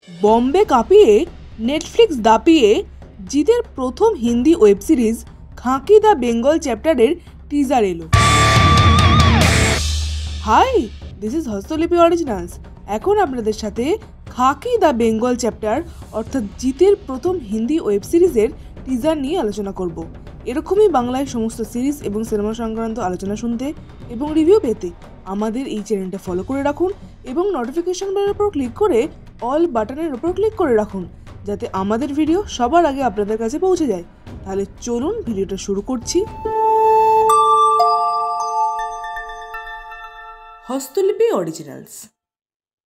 বম্বে কাঁপিয়ে নেটফ্লিক্স দাপিয়ে জিতের প্রথম Hindi web series Khakee the Bengal চ্যাপ্টারের টিজার এলো। Hi, this is Hastolipi originals. এখন আপনাদের সাথে খাঁকি দ্য বেঙ্গল চ্যাপ্টার অর্থাৎ জিতের প্রথম হিন্দি ওয়েব সিরিজের টিজার নিয়ে আলোচনা করব। এরকমই বাংলায় সমস্ত সিরিজ এবং সিনেমা সংক্রান্ত আলোচনা শুনতে এবং রিভিউ পেতে আমাদের এই চ্যানেলটা ফলো করে রাখুন এবং নোটিফিকেশন বেলের উপর ক্লিক করে অল বাটনের উপর ক্লিক করে রাখুন, যাতে আমাদের ভিডিও সবার আগে আপনাদের কাছে পৌঁছে যায়। তাহলে চলুন ভিডিওটা শুরু করছি। Hastolipi originals,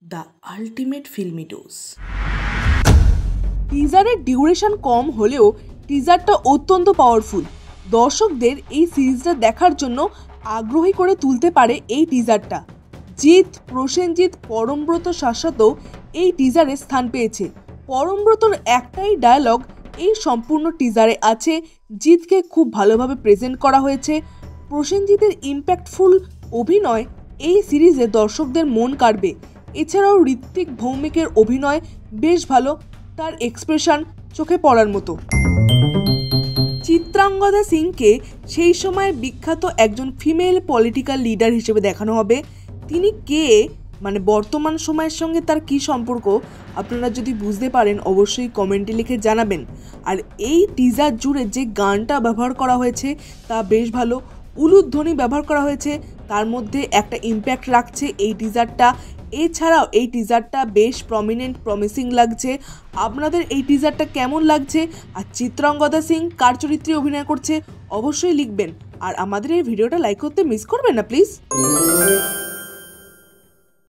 the ultimate filmy dose. টিজারের ডিউরেশন কম হলেও টিজারটা অত্যন্ত পাওয়ারফুল। দর্শকদের এই সিরিজটা দেখার জন্য আগ্রহী করে তুলতে পারে এই টিজারটা। জিৎ, প্রসেনজিৎ, পরমব্রত শাশ্বত এই টিজারে স্থান পেয়েছে। পরমব্রতর একটাই ডায়লগ এই সম্পূর্ণ টিজারে আছে। জিৎকে খুব ভালোভাবে প্রেজেন্ট করা হয়েছে। প্রসেনজিতের ইম্প্যাক্টফুল অভিনয় এই সিরিজে দর্শকদের মন কাড়বে। এছাড়াও ঋত্বিক ভৌমিকের অভিনয় বেশ ভালো, তার এক্সপ্রেশন চোখে পড়ার মতো। চিত্রাঙ্গদা সিংকে সেই সময় বিখ্যাত একজন ফিমেল পলিটিক্যাল লিডার হিসেবে দেখানো হবে। তিনি কে, মানে বর্তমান সময়ের সঙ্গে তার কি সম্পর্ক, আপনারা যদি বুঝতে পারেন অবশ্যই কমেন্টে লিখে জানাবেন। আর এই টিজার জুড়ে যে গানটা ব্যবহার করা হয়েছে তা বেশ ভালো। উলুধ্বনি ব্যবহার করা হয়েছে, তার মধ্যে একটা ইম্প্যাক্ট রাখছে এই টিজারটা। এছাড়াও এই টিজারটা বেশ প্রমিসিং লাগছে। আপনাদের এই টিজারটা কেমন লাগছে? আর চিত্রাঙ্গদা সিং কার চরিত্রে অভিনয় করছে অবশ্যই লিখবেন। আর আমাদের এই ভিডিওটা লাইক করতে মিস করবেন না প্লিজ।